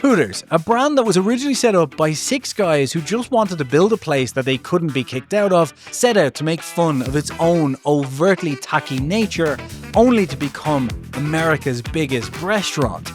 Hooters, a brand that was originally set up by 6 guys who just wanted to build a place that they couldn't be kicked out of, set out to make fun of its own overtly tacky nature, only to become America's biggest restaurant.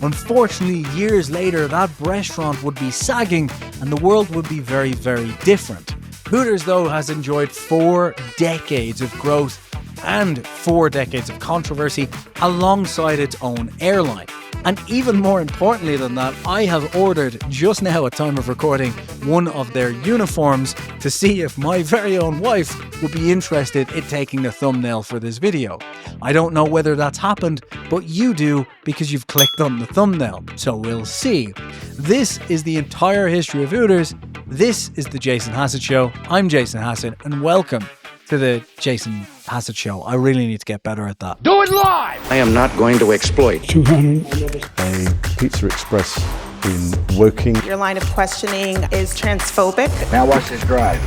Unfortunately, years later, that restaurant would be sagging and the world would be very, very different. Hooters, though, has enjoyed 4 decades of growth and 4 decades of controversy alongside its own airline. And even more importantly than that, I have ordered, just now at time of recording, one of their uniforms to see if my very own wife would be interested in taking the thumbnail for this video. I don't know whether that's happened, but you do because you've clicked on the thumbnail, so we'll see. This is the entire history of Hooters. This is the Jason Hassett Show. I'm Jason Hassett, and welcome to the Jason Hassett Show. I really need to get better at that. Do it live! I am not going to exploit. 200. A Pizza Express in Woking. Your line of questioning is transphobic. Now watch this drive.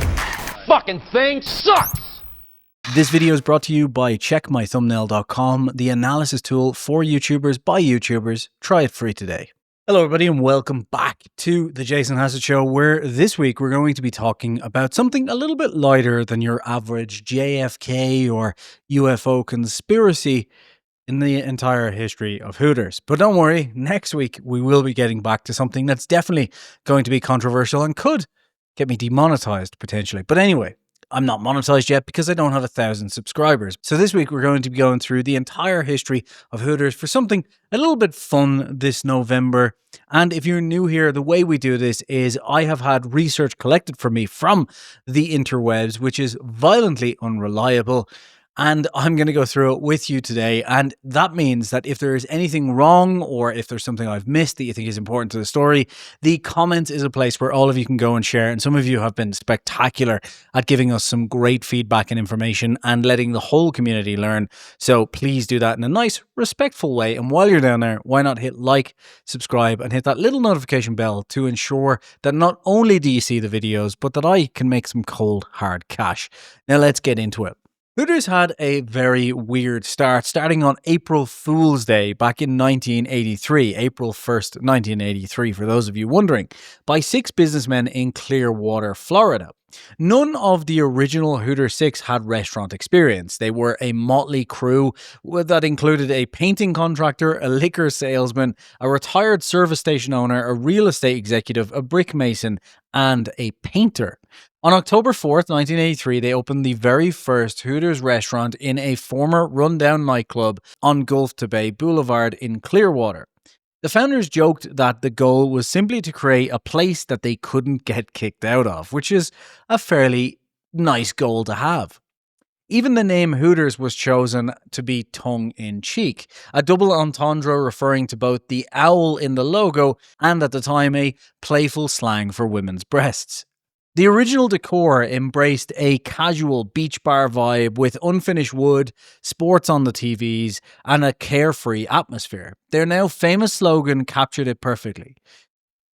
Fucking thing sucks! This video is brought to you by checkmythumbnail.com, the analysis tool for YouTubers by YouTubers. Try it free today. Hello everybody and welcome back to the Jason Hassett Show, where this week we're going to be talking about something a little bit lighter than your average JFK or UFO conspiracy in the entire history of Hooters. But don't worry, next week we will be getting back to something that's definitely going to be controversial and could get me demonetized potentially. But anyway, I'm not monetized yet because I don't have 1,000 subscribers. So this week we're going to be going through the entire history of Hooters for something a little bit fun this November. And if you're new here, the way we do this is I have had research collected for me from the interwebs, which is violently unreliable. And I'm going to go through it with you today. And that means that if there is anything wrong or if there's something I've missed that you think is important to the story, the comments is a place where all of you can go and share. And some of you have been spectacular at giving us some great feedback and information and letting the whole community learn. So please do that in a nice, respectful way. And while you're down there, why not hit like, subscribe, and hit that little notification bell to ensure that not only do you see the videos, but that I can make some cold, hard cash. Now let's get into it. Hooters had a very weird start, starting on April Fool's Day back in 1983, April 1st, 1983, for those of you wondering, by 6 businessmen in Clearwater, Florida. None of the original Hooters 6 had restaurant experience. They were a motley crew that included a painting contractor, a liquor salesman, a retired service station owner, a real estate executive, a brick mason, and a painter. On October 4th, 1983, they opened the very first Hooters restaurant in a former rundown nightclub on Gulf to Bay Boulevard in Clearwater. The founders joked that the goal was simply to create a place that they couldn't get kicked out of, which is a fairly nice goal to have. Even the name Hooters was chosen to be tongue-in-cheek, a double entendre referring to both the owl in the logo and, at the time, a playful slang for women's breasts. The original decor embraced a casual beach bar vibe with unfinished wood, sports on the TVs, and a carefree atmosphere. Their now famous slogan captured it perfectly.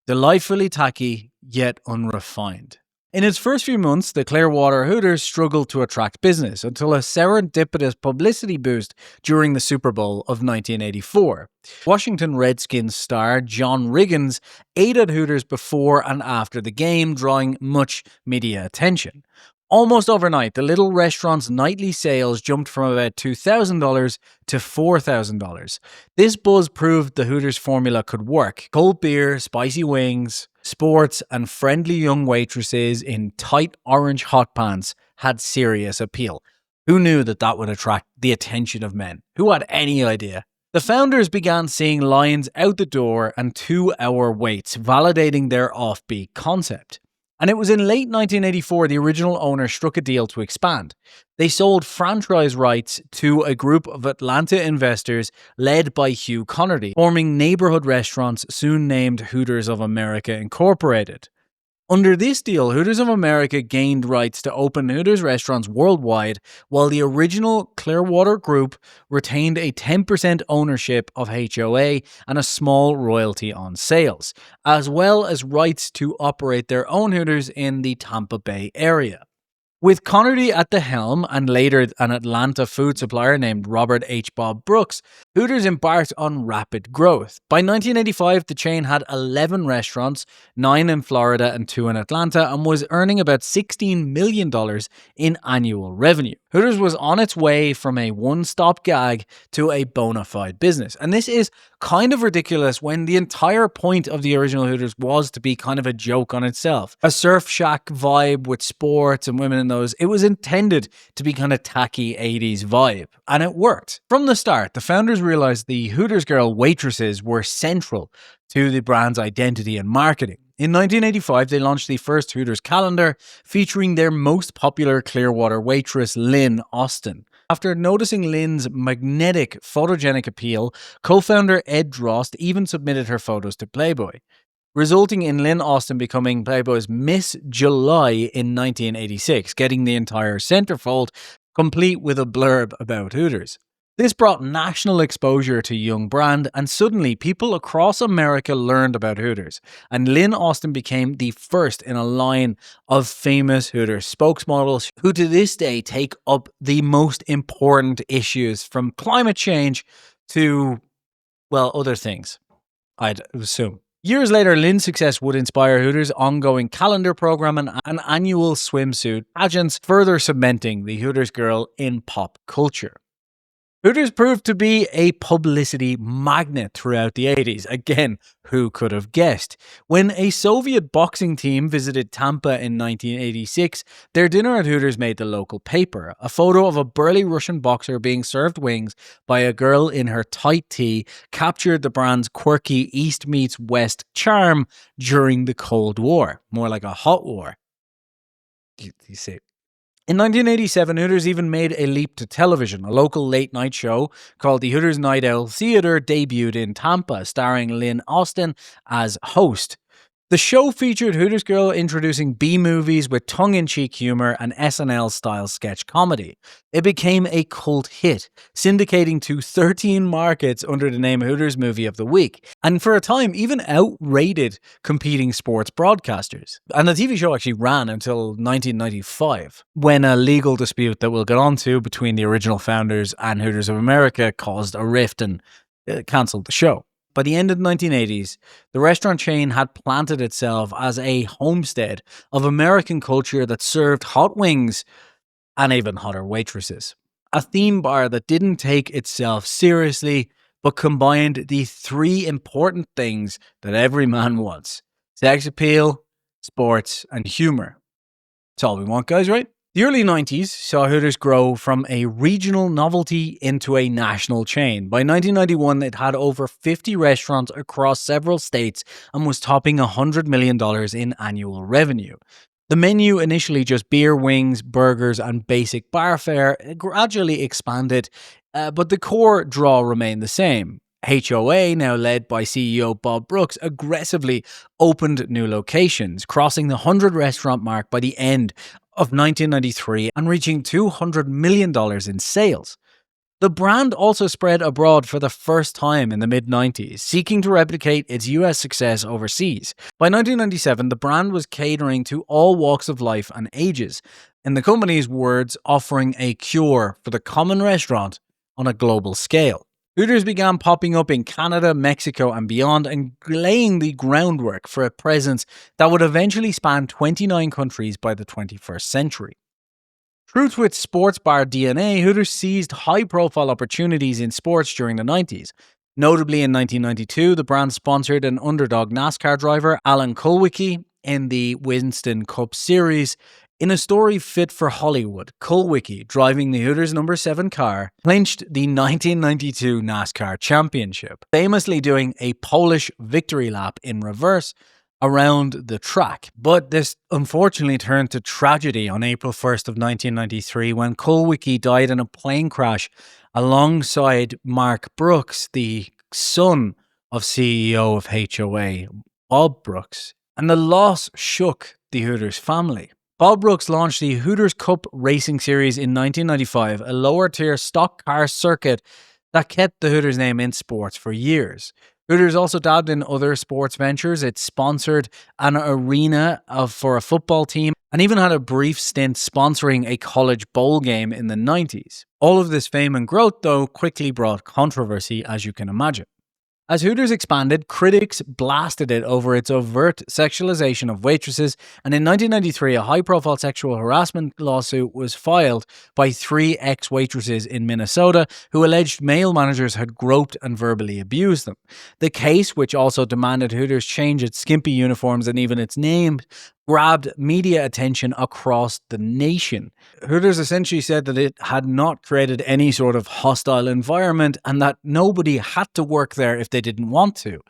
Delightfully tacky, yet unrefined. In its first few months, the Clearwater Hooters struggled to attract business until a serendipitous publicity boost during the Super Bowl of 1984. Washington Redskins star John Riggins aided Hooters before and after the game, drawing much media attention. Almost overnight, the little restaurant's nightly sales jumped from about $2,000 to $4,000. This buzz proved the Hooters formula could work. Cold beer, spicy wings, sports, and friendly young waitresses in tight orange hot pants had serious appeal. Who knew that that would attract the attention of men? Who had any idea? The founders began seeing lines out the door and 2-hour waits, validating their offbeat concept. And it was in late 1984 the original owner struck a deal to expand. They sold franchise rights to a group of Atlanta investors led by Hugh Connerty, forming neighborhood restaurants soon named Hooters of America Incorporated. Under this deal, Hooters of America gained rights to open Hooters restaurants worldwide, while the original Clearwater Group retained a 10% ownership of HOA and a small royalty on sales, as well as rights to operate their own Hooters in the Tampa Bay area. With Connerty at the helm and later an Atlanta food supplier named Robert H. Bob Brooks, Hooters embarked on rapid growth. By 1985, the chain had 11 restaurants, 9 in Florida and 2 in Atlanta, and was earning about $16 million in annual revenue. Hooters was on its way from a one-stop gag to a bona fide business. And this is kind of ridiculous when the entire point of the original Hooters was to be kind of a joke on itself. A surf shack vibe with sports and women in those. It was intended to be kind of tacky 80s vibe. And it worked. From the start, the founders realized the Hooters girl waitresses were central to the brand's identity and marketing. In 1985, they launched the first Hooters calendar featuring their most popular Clearwater waitress, Lynn Austin. After noticing Lynn's magnetic, photogenic appeal, co-founder Ed Drost even submitted her photos to Playboy, resulting in Lynn Austin becoming Playboy's Miss July in 1986, getting the entire centerfold, complete with a blurb about Hooters. This brought national exposure to young brand, and suddenly people across America learned about Hooters, and Lynn Austin became the first in a line of famous Hooters spokesmodels who to this day take up the most important issues, from climate change to, well, other things, I'd assume. Years later, Lynn's success would inspire Hooters' ongoing calendar program and annual swimsuit pageants, further cementing the Hooters girl in pop culture. Hooters proved to be a publicity magnet throughout the 80s. Again, who could have guessed? When a Soviet boxing team visited Tampa in 1986, their dinner at Hooters made the local paper. A photo of a burly Russian boxer being served wings by a girl in her tight tee captured the brand's quirky East meets West charm during the Cold War. More like a hot war. You see. In 1987, Hooters even made a leap to television. A local late-night show called the Hooters Night Owl Theater debuted in Tampa, starring Lynn Austin as host. The show featured Hooters girl introducing B-movies with tongue-in-cheek humor and SNL-style sketch comedy. It became a cult hit, syndicating to 13 markets under the name Hooters Movie of the Week, and for a time even outrated competing sports broadcasters. And the TV show actually ran until 1995, when a legal dispute that we'll get onto between the original founders and Hooters of America caused a rift and cancelled the show. By the end of the 1980s, the restaurant chain had planted itself as a homestead of American culture that served hot wings and even hotter waitresses. A theme bar that didn't take itself seriously, but combined the three important things that every man wants: sex appeal, sports, and humor. That's all we want, guys, right? The early 90s saw Hooters grow from a regional novelty into a national chain. By 1991, it had over 50 restaurants across several states and was topping $100 million in annual revenue. The menu, initially just beer, wings, burgers, and basic bar fare, gradually expanded, but the core draw remained the same. HOA, now led by CEO Bob Brooks, aggressively opened new locations, crossing the 100 restaurant mark by the end of 1993 and reaching $200 million in sales. The brand also spread abroad for the first time in the mid-90s, seeking to replicate its US success overseas. By 1997, the brand was catering to all walks of life and ages, in the company's words, offering a cure for the common restaurant on a global scale. Hooters began popping up in Canada, Mexico, and beyond, and laying the groundwork for a presence that would eventually span 29 countries by the 21st century. True to its sports bar DNA, Hooters seized high-profile opportunities in sports during the 90s. Notably, in 1992, the brand sponsored an underdog NASCAR driver, Alan Kulwicki, in the Winston Cup Series. In a story fit for Hollywood, Kulwicki, driving the Hooters number 7 car, clinched the 1992 NASCAR championship, famously doing a Polish victory lap in reverse around the track. But this unfortunately turned to tragedy on April 1st of 1993 when Kulwicki died in a plane crash alongside Mark Brooks, the son of CEO of HOA, Bob Brooks. And the loss shook the Hooters family. Bob Brooks launched the Hooters Cup Racing Series in 1995, a lower-tier stock car circuit that kept the Hooters name in sports for years. Hooters also dabbed in other sports ventures. It sponsored an arena for a football team and even had a brief stint sponsoring a college bowl game in the 90s. All of this fame and growth, though, quickly brought controversy, as you can imagine. As Hooters expanded, critics blasted it over its overt sexualization of waitresses, and in 1993 a high-profile sexual harassment lawsuit was filed by 3 ex-waitresses in Minnesota who alleged male managers had groped and verbally abused them. The case, which also demanded Hooters change its skimpy uniforms and even its name, grabbed media attention across the nation. Hooters essentially said that it had not created any sort of hostile environment and that nobody had to work there if they didn't want to.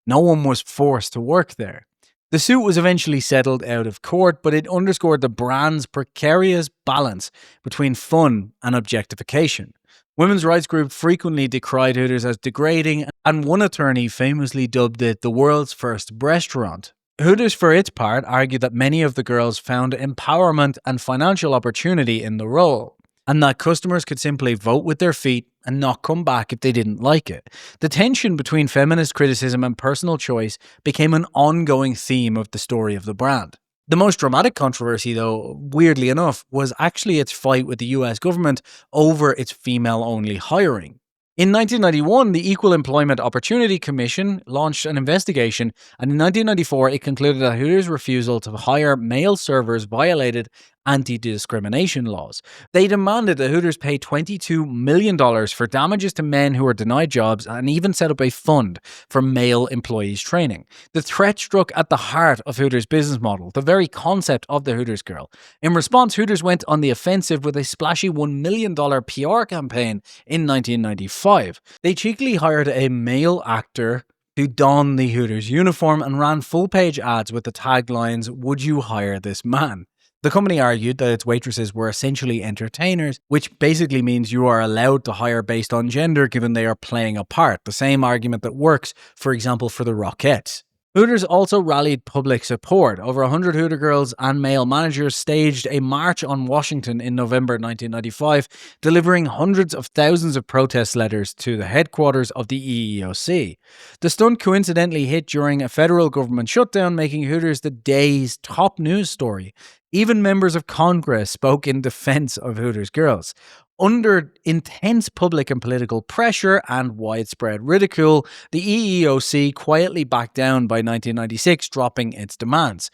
No one was forced to work there. The suit was eventually settled out of court, but it underscored the brand's precarious balance between fun and objectification. Women's rights groups frequently decried Hooters as degrading, and one attorney famously dubbed it the world's first restaurant. Hooters, for its part, argued that many of the girls found empowerment and financial opportunity in the role, and that customers could simply vote with their feet and not come back if they didn't like it. The tension between feminist criticism and personal choice became an ongoing theme of the story of the brand. The most dramatic controversy, though, weirdly enough, was actually its fight with the US government over its female-only hiring. In 1991, the Equal Employment Opportunity Commission launched an investigation, and in 1994 it concluded that Hooters' refusal to hire male servers violated anti-discrimination laws. They demanded that Hooters pay $22 million for damages to men who were denied jobs and even set up a fund for male employees training. The threat struck at the heart of Hooters' business model, the very concept of the Hooters girl. In response, Hooters went on the offensive with a splashy $1 million PR campaign in 1995. They cheekily hired a male actor to don the Hooters uniform and ran full-page ads with the taglines, "Would you hire this man?" The company argued that its waitresses were essentially entertainers, which basically means you are allowed to hire based on gender given they are playing a part, the same argument that works, for example, for the Rockettes. Hooters also rallied public support. Over 100 Hooter girls and male managers staged a march on Washington in November 1995, delivering hundreds of thousands of protest letters to the headquarters of the EEOC. The stunt coincidentally hit during a federal government shutdown, making Hooters the day's top news story. Even members of Congress spoke in defense of Hooters girls. Under intense public and political pressure and widespread ridicule, the EEOC quietly backed down by 1996, dropping its demands.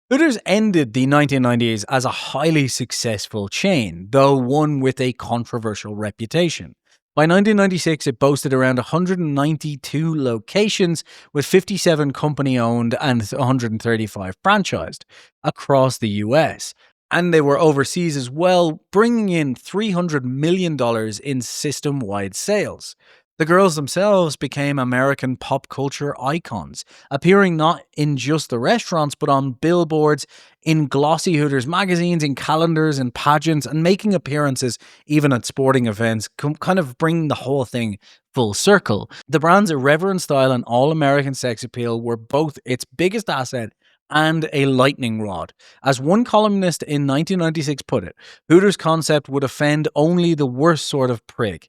Hooters ended the 1990s as a highly successful chain, though one with a controversial reputation. By 1996, it boasted around 192 locations, with 57 company-owned and 135 franchised across the US. And they were overseas as well, bringing in $300 million in system-wide sales. The girls themselves became American pop culture icons, appearing not in just the restaurants but on billboards, in glossy Hooters magazines, in calendars and pageants, and making appearances even at sporting events, kind of bringing the whole thing full circle. The brand's irreverent style and all-American sex appeal were both its biggest asset and a lightning rod. As one columnist in 1996 put it, Hooters' concept would offend only the worst sort of prig.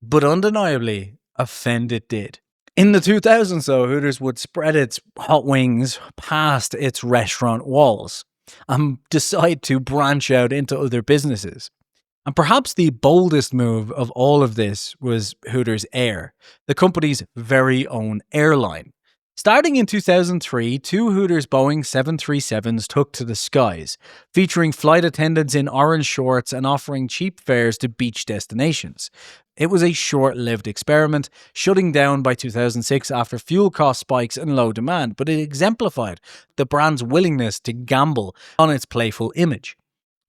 But undeniably, offend it did. In the 2000s, though, Hooters would spread its hot wings past its restaurant walls and decide to branch out into other businesses. And perhaps the boldest move of all of this was Hooters Air, the company's very own airline. Starting in 2003, 2 Hooters Boeing 737s took to the skies, featuring flight attendants in orange shorts and offering cheap fares to beach destinations. It was a short-lived experiment, shutting down by 2006 after fuel cost spikes and low demand, but it exemplified the brand's willingness to gamble on its playful image.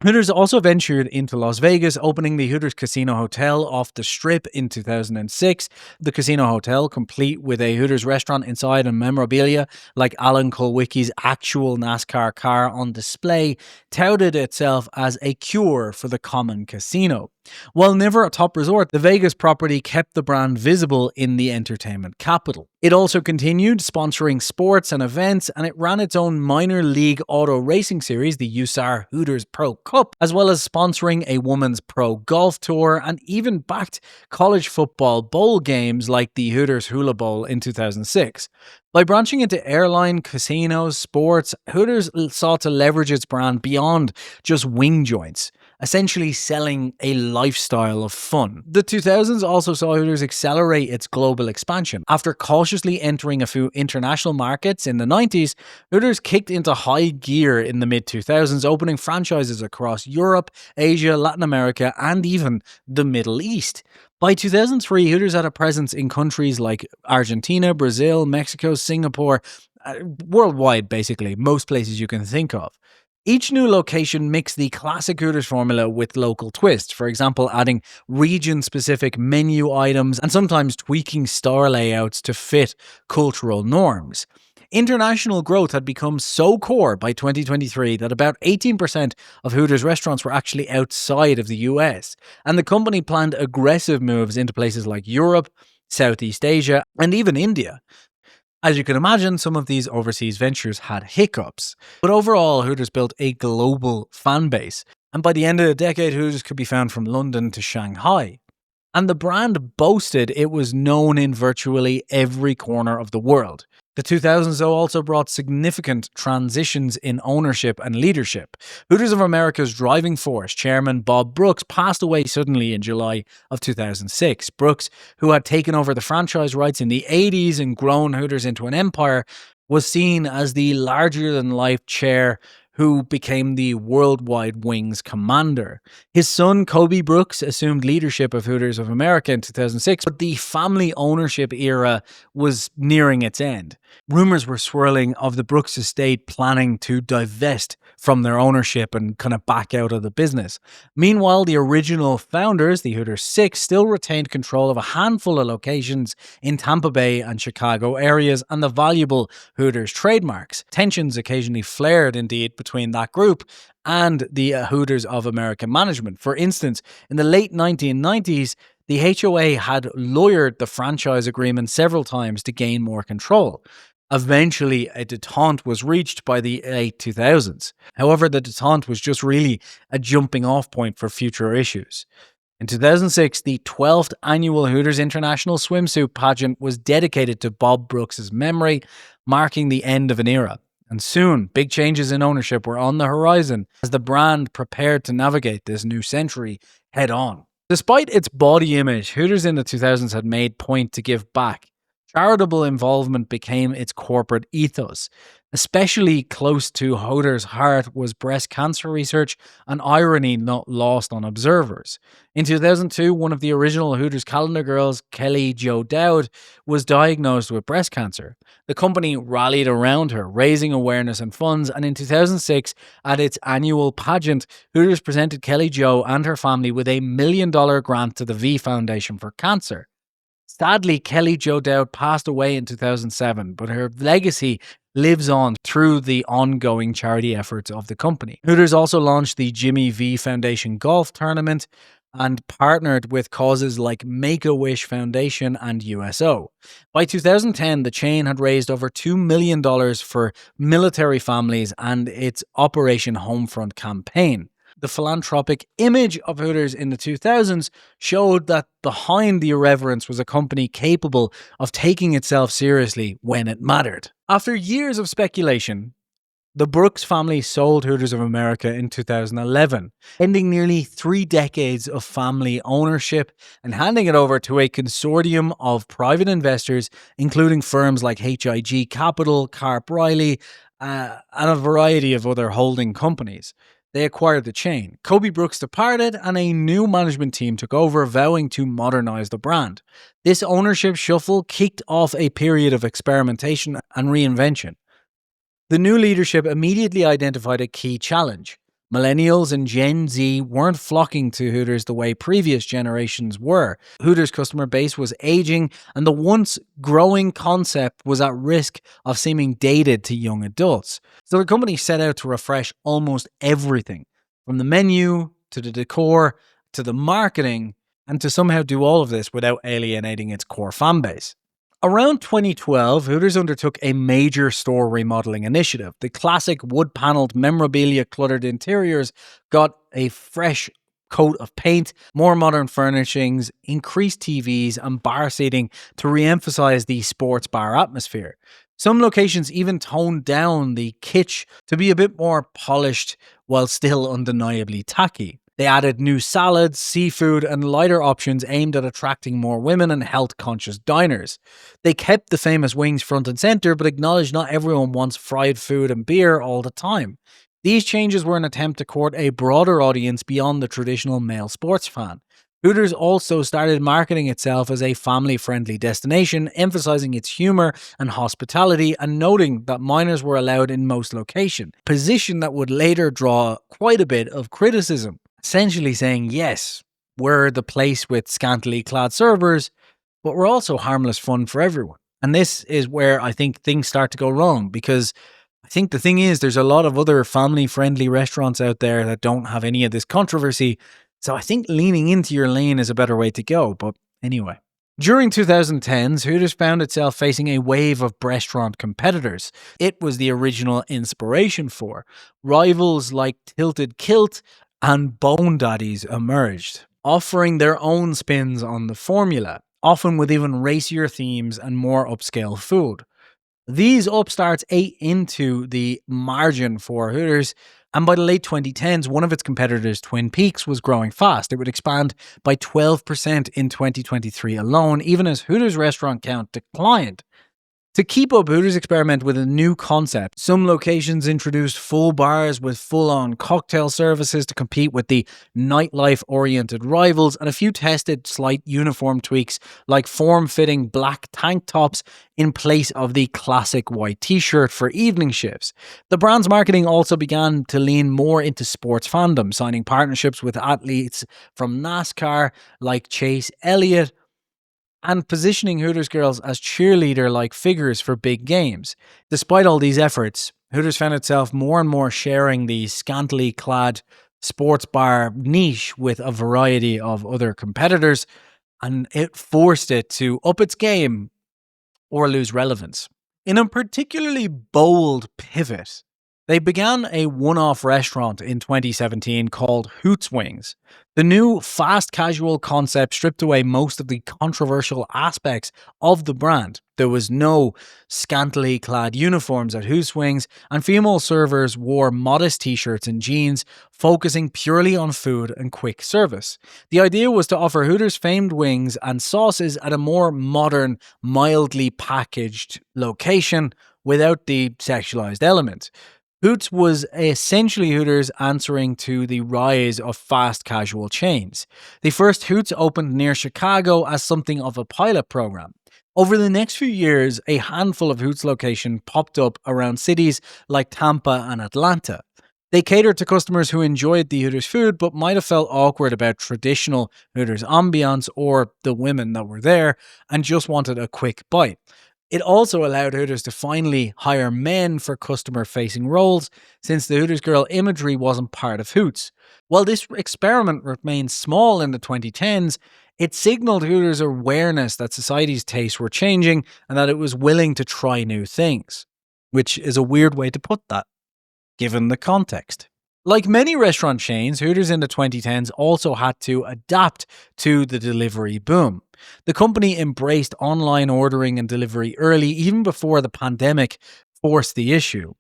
Hooters also ventured into Las Vegas, opening the Hooters Casino Hotel off the Strip in 2006. The casino hotel, complete with a Hooters restaurant inside and memorabilia like Alan Kulwicki's actual NASCAR car on display, touted itself as a cure for the common casino. While never a top resort, the Vegas property kept the brand visible in the entertainment capital. It also continued sponsoring sports and events, and it ran its own minor league auto racing series, the Hooters Pro Cup, as well as sponsoring a women's pro golf tour, and even backed college football bowl games like the Hooters Hula Bowl in 2006. By branching into airline, casinos, sports, Hooters sought to leverage its brand beyond just wing joints, essentially selling a lifestyle of fun. The 2000s also saw Hooters accelerate its global expansion. After cautiously entering a few international markets in the 90s, Hooters kicked into high gear in the mid-2000s, opening franchises across Europe, Asia, Latin America, and even the Middle East. By 2003, Hooters had a presence in countries like Argentina, Brazil, Mexico, Singapore, worldwide basically, most places you can think of. Each new location mixed the classic Hooters formula with local twists, for example, adding region-specific menu items and sometimes tweaking store layouts to fit cultural norms. International growth had become so core by 2023 that about 18% of Hooters restaurants were actually outside of the US, and the company planned aggressive moves into places like Europe, Southeast Asia, and even India. As you can imagine, some of these overseas ventures had hiccups, but overall Hooters built a global fan base, and by the end of the decade Hooters could be found from London to Shanghai. And the brand boasted it was known in virtually every corner of the world. The 2000s, though, also brought significant transitions in ownership and leadership. Hooters of America's driving force, chairman Bob Brooks, passed away suddenly in July of 2006. Brooks, who had taken over the franchise rights in the 80s and grown Hooters into an empire, was seen as the larger-than-life chair who became the worldwide wings commander. His son, Kobe Brooks, assumed leadership of Hooters of America in 2006, but the family ownership era was nearing its end. Rumors were swirling of the Brooks estate planning to divest from their ownership and kind of back out of the business. Meanwhile, the original founders, the Hooters Six, still retained control of a handful of locations in Tampa Bay and Chicago areas and the valuable Hooters trademarks. Tensions occasionally flared, indeed, between that group and the Hooters of America management. For instance, in the late 1990s, the HOA had lawyered the franchise agreement several times to gain more control. Eventually, a detente was reached by the late 2000s. However, the detente was just really a jumping off point for future issues. In 2006, the 12th annual Hooters International Swimsuit Pageant was dedicated to Bob Brooks' memory, marking the end of an era. And soon, big changes in ownership were on the horizon as the brand prepared to navigate this new century head-on. Despite its body image, Hooters in the 2000s had made point to give back. Charitable involvement became its corporate ethos. Especially close to Hooters' heart was breast cancer research, an irony not lost on observers. In 2002, one of the original Hooters calendar girls, Kelly Jo Dowd, was diagnosed with breast cancer. The company rallied around her, raising awareness and funds, and in 2006, at its annual pageant, Hooters presented Kelly Jo and her family with $1 million grant to the V Foundation for Cancer. Sadly, Kelly Jo Dowd passed away in 2007, but her legacy lives on through the ongoing charity efforts of the company. Hooters also launched the Jimmy V Foundation Golf Tournament and partnered with causes like Make-A-Wish Foundation and USO. By 2010, the chain had raised over $2 million for military families and its Operation Homefront campaign. The philanthropic image of Hooters in the 2000s showed that behind the irreverence was a company capable of taking itself seriously when it mattered. After years of speculation, the Brooks family sold Hooters of America in 2011, ending nearly 3 decades of family ownership and handing it over to a consortium of private investors, including firms like HIG Capital, Carp Riley, and a variety of other holding companies. They acquired the chain. Kobe Brooks departed and a new management team took over, vowing to modernize the brand. This ownership shuffle kicked off a period of experimentation and reinvention. The new leadership immediately identified a key challenge. Millennials and Gen Z weren't flocking to Hooters the way previous generations were. Hooters' customer base was aging, and the once growing concept was at risk of seeming dated to young adults. So the company set out to refresh almost everything, from the menu to the decor to the marketing, and to somehow do all of this without alienating its core fan base. Around 2012, Hooters undertook a major store remodeling initiative. The classic wood-paneled memorabilia cluttered interiors got a fresh coat of paint, more modern furnishings, increased TVs, and bar seating to re-emphasize the sports bar atmosphere. Some locations even toned down the kitsch to be a bit more polished while still undeniably tacky. They added new salads, seafood, and lighter options aimed at attracting more women and health-conscious diners. They kept the famous wings front and center, but acknowledged not everyone wants fried food and beer all the time. These changes were an attempt to court a broader audience beyond the traditional male sports fan. Hooters also started marketing itself as a family-friendly destination, emphasizing its humor and hospitality and noting that minors were allowed in most locations, a position that would later draw quite a bit of criticism. Essentially saying, yes, we're the place with scantily clad servers, but we're also harmless fun for everyone. And this is where I think things start to go wrong, because I think the thing is there's a lot of other family-friendly restaurants out there that don't have any of this controversy. So I think leaning into your lane is a better way to go. But anyway. During 2010s, Hooters found itself facing a wave of restaurant competitors. It was the original inspiration for. Rivals like Tilted Kilt and Bone Daddies emerged, offering their own spins on the formula, often with even racier themes and more upscale food. These upstarts ate into the margin for Hooters, and by the late 2010s, one of its competitors, Twin Peaks, was growing fast. It would expand by 12% in 2023 alone, even as Hooters' restaurant count declined. To keep up, Hooters experimented with a new concept. Some locations introduced full bars with full-on cocktail services to compete with the nightlife-oriented rivals, and a few tested slight uniform tweaks like form-fitting black tank tops in place of the classic white t-shirt for evening shifts. The brand's marketing also began to lean more into sports fandom, signing partnerships with athletes from NASCAR like Chase Elliott, and positioning Hooters girls as cheerleader-like figures for big games. Despite all these efforts, Hooters found itself more and more sharing the scantily clad sports bar niche with a variety of other competitors, and it forced it to up its game or lose relevance. In a particularly bold pivot, they began a one-off restaurant in 2017 called Hoots Wings. The new fast casual concept stripped away most of the controversial aspects of the brand. There was no scantily clad uniforms at Hoots Wings, and female servers wore modest t-shirts and jeans, focusing purely on food and quick service. The idea was to offer Hooters famed wings and sauces at a more modern, mildly packaged location without the sexualized element. Hoots was essentially Hooters answering to the rise of fast casual chains. The first Hoots opened near Chicago as something of a pilot program. Over the next few years, a handful of Hoots locations popped up around cities like Tampa and Atlanta. They catered to customers who enjoyed the Hooters food but might have felt awkward about traditional Hooters ambiance or the women that were there and just wanted a quick bite. It also allowed Hooters to finally hire men for customer-facing roles, since the Hooters girl imagery wasn't part of Hoots. While this experiment remained small in the 2010s, it signaled Hooters' awareness that society's tastes were changing and that it was willing to try new things. Which is a weird way to put that, given the context. Like many restaurant chains, Hooters in the 2010s also had to adapt to the delivery boom. The company embraced online ordering and delivery early, even before the pandemic forced the issue.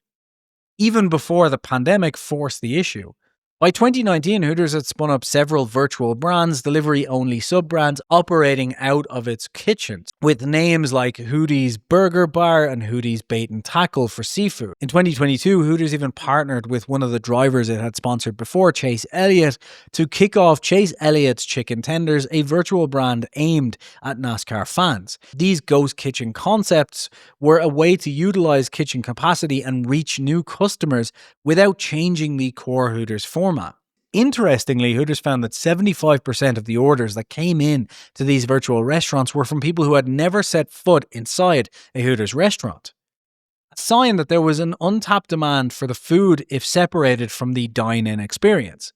By 2019, Hooters had spun up several virtual brands, delivery-only sub-brands operating out of its kitchens, with names like Hootie's Burger Bar and Hootie's Bait and Tackle for seafood. In 2022, Hooters even partnered with one of the drivers it had sponsored before, Chase Elliott, to kick off Chase Elliott's Chicken Tenders, a virtual brand aimed at NASCAR fans. These ghost kitchen concepts were a way to utilize kitchen capacity and reach new customers without changing the core Hooters format. Interestingly, Hooters found that 75% of the orders that came in to these virtual restaurants were from people who had never set foot inside a Hooters restaurant. A sign that there was an untapped demand for the food if separated from the dine-in experience.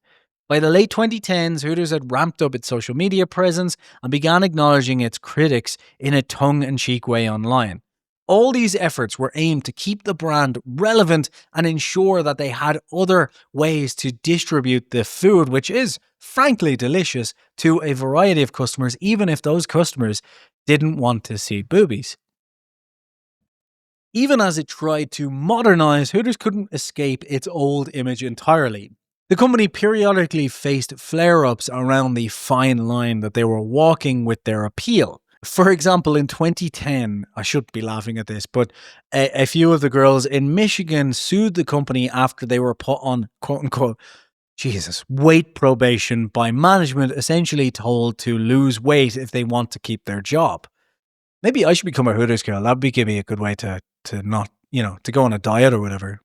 By the late 2010s, Hooters had ramped up its social media presence and began acknowledging its critics in a tongue-in-cheek way online. All these efforts were aimed to keep the brand relevant and ensure that they had other ways to distribute the food, which is frankly delicious, to a variety of customers, even if those customers didn't want to see boobies. Even as it tried to modernize, Hooters couldn't escape its old image entirely. The company periodically faced flare-ups around the fine line that they were walking with their appeal. For example, in 2010, I shouldn't be laughing at this, but a few of the girls in Michigan sued the company after they were put on, quote-unquote, weight probation by management, essentially told to lose weight if they want to keep their job. Maybe I should become a Hooters girl. That would give me a good way to not, to go on a diet or whatever.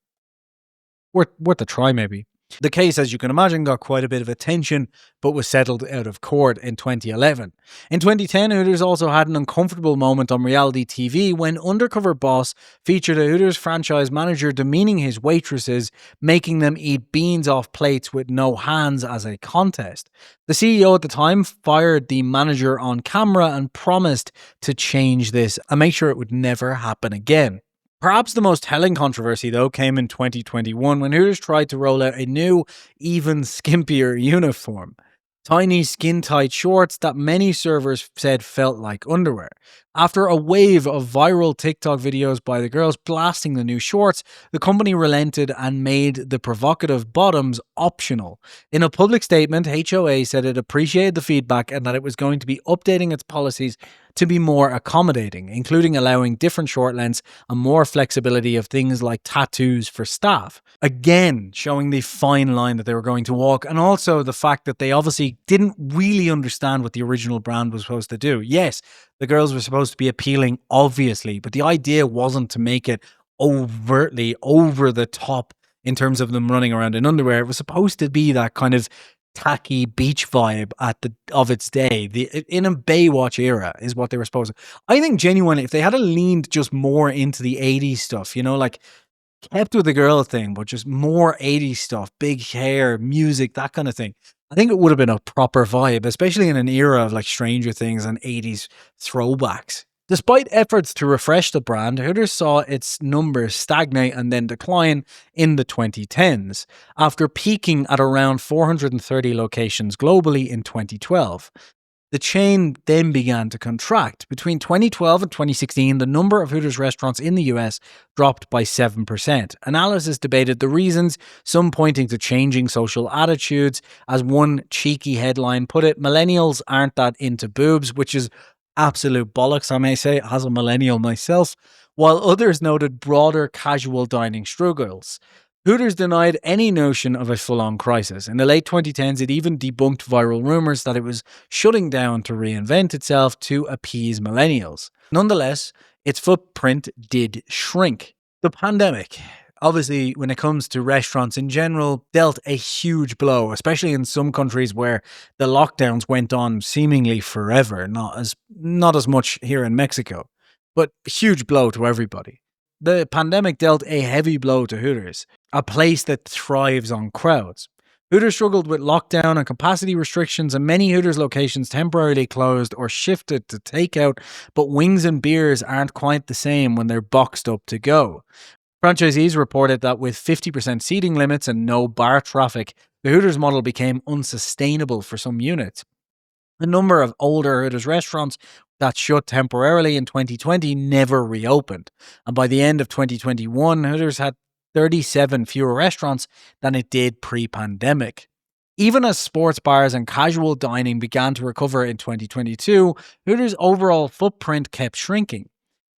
Worth a try, maybe. The case, as you can imagine, got quite a bit of attention, but was settled out of court in 2011. In 2010, Hooters also had an uncomfortable moment on reality TV when Undercover Boss featured a Hooters franchise manager demeaning his waitresses, making them eat beans off plates with no hands as a contest. The CEO at the time fired the manager on camera and promised to change this and make sure it would never happen again. Perhaps the most telling controversy, though, came in 2021 when Hooters tried to roll out a new, even skimpier uniform. Tiny, skin-tight shorts that many servers said felt like underwear. After a wave of viral TikTok videos by the girls blasting the new shorts, the company relented and made the provocative bottoms optional. In a public statement, HOA said it appreciated the feedback and that it was going to be updating its policies to be more accommodating, including allowing different short lengths and more flexibility of things like tattoos for staff. Again, showing the fine line that they were going to walk, and also the fact that they obviously didn't really understand what the original brand was supposed to do. Yes, the girls were supposed to be appealing, obviously, but the idea wasn't to make it overtly over the top in terms of them running around in underwear. It was supposed to be that kind of tacky beach vibe of its day. In a Baywatch era is what they were supposed to. I think genuinely, if they had leaned just more into the 80s stuff, like kept with the girl thing, but just more 80s stuff, big hair, music, that kind of thing, I think it would have been a proper vibe, especially in an era of like Stranger Things and 80s throwbacks. Despite efforts to refresh the brand, Hooters saw its numbers stagnate and then decline in the 2010s, after peaking at around 430 locations globally in 2012. The chain then began to contract. Between 2012 and 2016, the number of Hooters restaurants in the US dropped by 7%. Analysis debated the reasons, some pointing to changing social attitudes. As one cheeky headline put it, millennials aren't that into boobs, which is absolute bollocks, I may say, as a millennial myself, while others noted broader casual dining struggles. Hooters denied any notion of a full-on crisis. In the late 2010s, it even debunked viral rumors that it was shutting down to reinvent itself to appease millennials. Nonetheless, its footprint did shrink. The pandemic, obviously, when it comes to restaurants in general, dealt a huge blow, especially in some countries where the lockdowns went on seemingly forever, not as much here in Mexico, but a huge blow to everybody. The pandemic dealt a heavy blow to Hooters, a place that thrives on crowds. Hooters struggled with lockdown and capacity restrictions, and many Hooters locations temporarily closed or shifted to takeout, but wings and beers aren't quite the same when they're boxed up to go. Franchisees reported that with 50% seating limits and no bar traffic, the Hooters model became unsustainable for some units. A number of older Hooters restaurants that shut temporarily in 2020 never reopened. And by the end of 2021, Hooters had 37 fewer restaurants than it did pre-pandemic. Even as sports bars and casual dining began to recover in 2022, Hooters' overall footprint kept shrinking.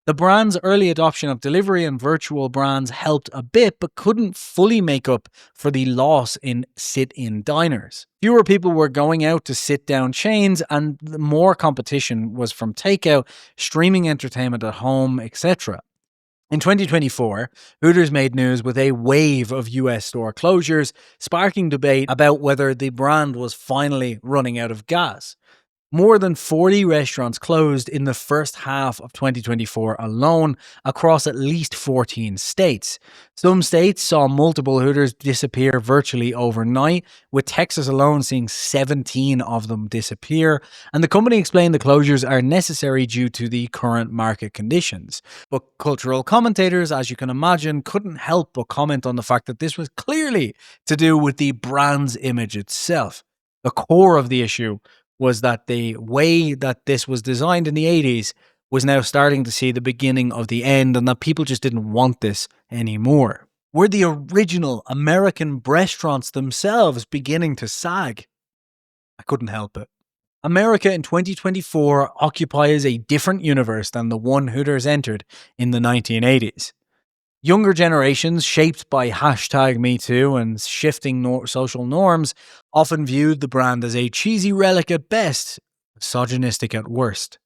The brand's early adoption of delivery and virtual brands helped a bit, but couldn't fully make up for the loss in sit-in diners. Fewer people were going out to sit-down chains, and more competition was from takeout, streaming entertainment at home, etc. In 2024, Hooters made news with a wave of US store closures, sparking debate about whether the brand was finally running out of gas. More than 40 restaurants closed in the first half of 2024 alone across at least 14 states. Some states saw multiple Hooters disappear virtually overnight, with Texas alone seeing 17 of them disappear, and the company explained the closures are necessary due to the current market conditions. But cultural commentators, as you can imagine, couldn't help but comment on the fact that this was clearly to do with the brand's image itself. The core of the issue was that the way that this was designed in the 80s was now starting to see the beginning of the end, and that people just didn't want this anymore. Were the original American restaurants themselves beginning to sag? I couldn't help it. America in 2024 occupies a different universe than the one Hooters entered in the 1980s. Younger generations, shaped by #MeToo and shifting social norms, often viewed the brand as a cheesy relic at best, misogynistic at worst.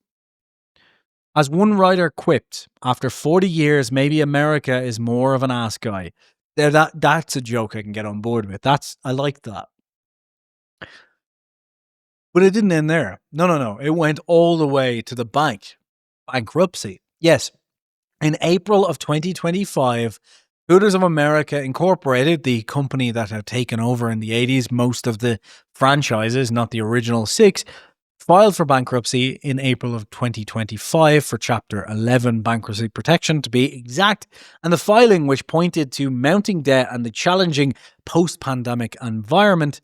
As one writer quipped, after 40 years, maybe America is more of an ass guy. That's a joke I can get on board with. I like that. But it didn't end there. No. It went all the way to the bankruptcy. Yes. In April of 2025, Hooters of America Incorporated, the company that had taken over in the 80s most of the franchises, not the original 6, filed for bankruptcy in April of 2025 for Chapter 11 bankruptcy protection to be exact, and the filing, which pointed to mounting debt and the challenging post-pandemic environment,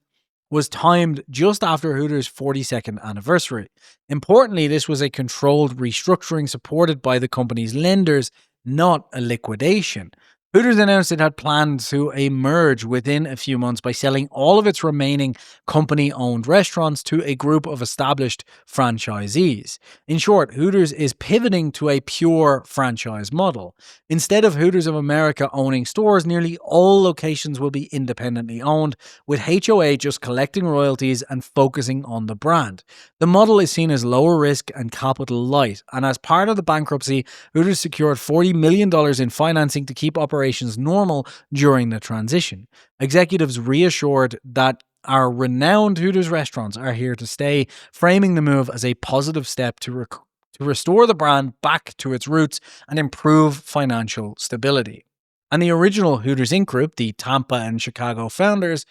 was timed just after Hooters' 42nd anniversary. Importantly, this was a controlled restructuring supported by the company's lenders, not a liquidation. Hooters announced it had planned to emerge within a few months by selling all of its remaining company-owned restaurants to a group of established franchisees. In short, Hooters is pivoting to a pure franchise model. Instead of Hooters of America owning stores, nearly all locations will be independently owned, with HOA just collecting royalties and focusing on the brand. The model is seen as lower risk and capital light, and as part of the bankruptcy, Hooters secured $40 million in financing to keep operations normal during the transition. Executives reassured that our renowned Hooters restaurants are here to stay, framing the move as a positive step to restore the brand back to its roots and improve financial stability. And the original Hooters Inc. group, the Tampa and Chicago founders,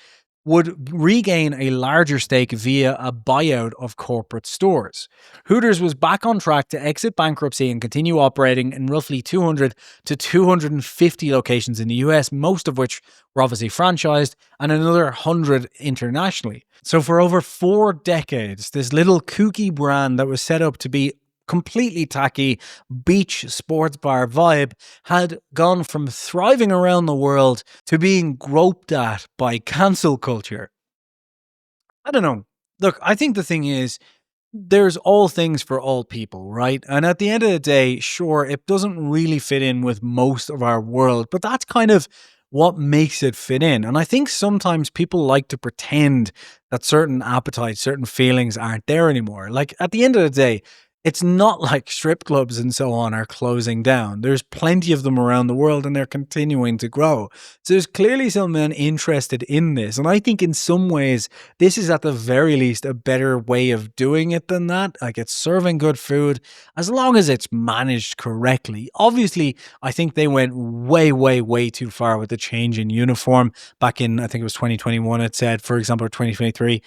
would regain a larger stake via a buyout of corporate stores. Hooters was back on track to exit bankruptcy and continue operating in roughly 200 to 250 locations in the US, most of which were obviously franchised, and another 100 internationally. So for over 4 decades, this little kooky brand that was set up to be completely tacky beach sports bar vibe had gone from thriving around the world to being groped at by cancel culture. I don't know. Look, I think the thing is, there's all things for all people, right? And at the end of the day, sure, it doesn't really fit in with most of our world, but that's kind of what makes it fit in. And I think sometimes people like to pretend that certain appetites, certain feelings aren't there anymore. Like at the end of the day, it's not like strip clubs and so on are closing down. There's plenty of them around the world and they're continuing to grow. So there's clearly some men interested in this. And I think in some ways, this is at the very least a better way of doing it than that. Like it's serving good food as long as it's managed correctly. Obviously, I think they went way too far with the change in uniform back in, I think it was 2021, it said, for example, or 2023.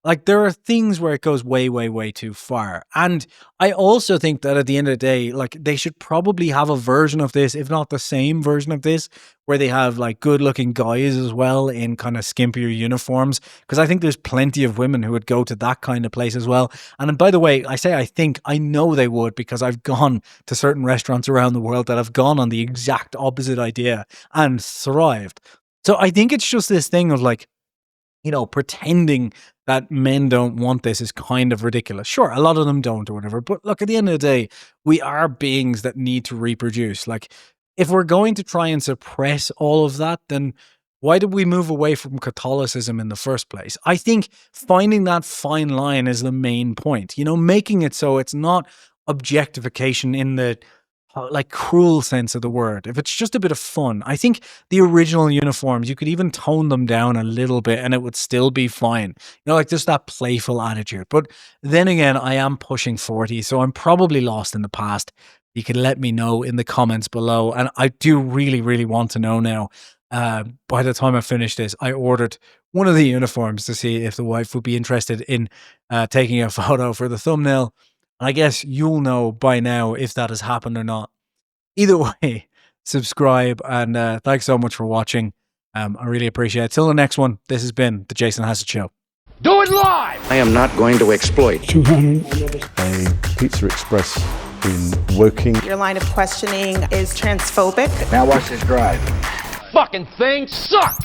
Like, there are things where it goes way too far. And I also think that at the end of the day, like, they should probably have a version of this, if not the same version of this, where they have, like, good-looking guys as well in kind of skimpier uniforms. Because I think there's plenty of women who would go to that kind of place as well. And by the way, I know they would, because I've gone to certain restaurants around the world that have gone on the exact opposite idea and thrived. So I think it's just this thing of, like, you know, pretending that men don't want this is kind of ridiculous. Sure, a lot of them don't or whatever. But look, at the end of the day, we are beings that need to reproduce. Like, if we're going to try and suppress all of that, then why did we move away from Catholicism in the first place? I think finding that fine line is the main point. You know, making it so it's not objectification in the like cruel sense of the word. If it's just a bit of fun, I think the original uniforms, you could even tone them down a little bit and it would still be fine. You know, like just that playful attitude. But then again, I am pushing 40, so I'm probably lost in the past. You can let me know in the comments below. And I do really, really want to know now. By the time I finish this, I ordered one of the uniforms to see if the wife would be interested in taking a photo for the thumbnail. And I guess you'll know by now if that has happened or not. Either way, subscribe, and thanks so much for watching. I really appreciate it. Till the next one, this has been the Jason Hassett Show. Do it live! I am not going to exploit. A Pizza Express in Woking. Your line of questioning is transphobic. Now watch this drive. Fucking thing sucks!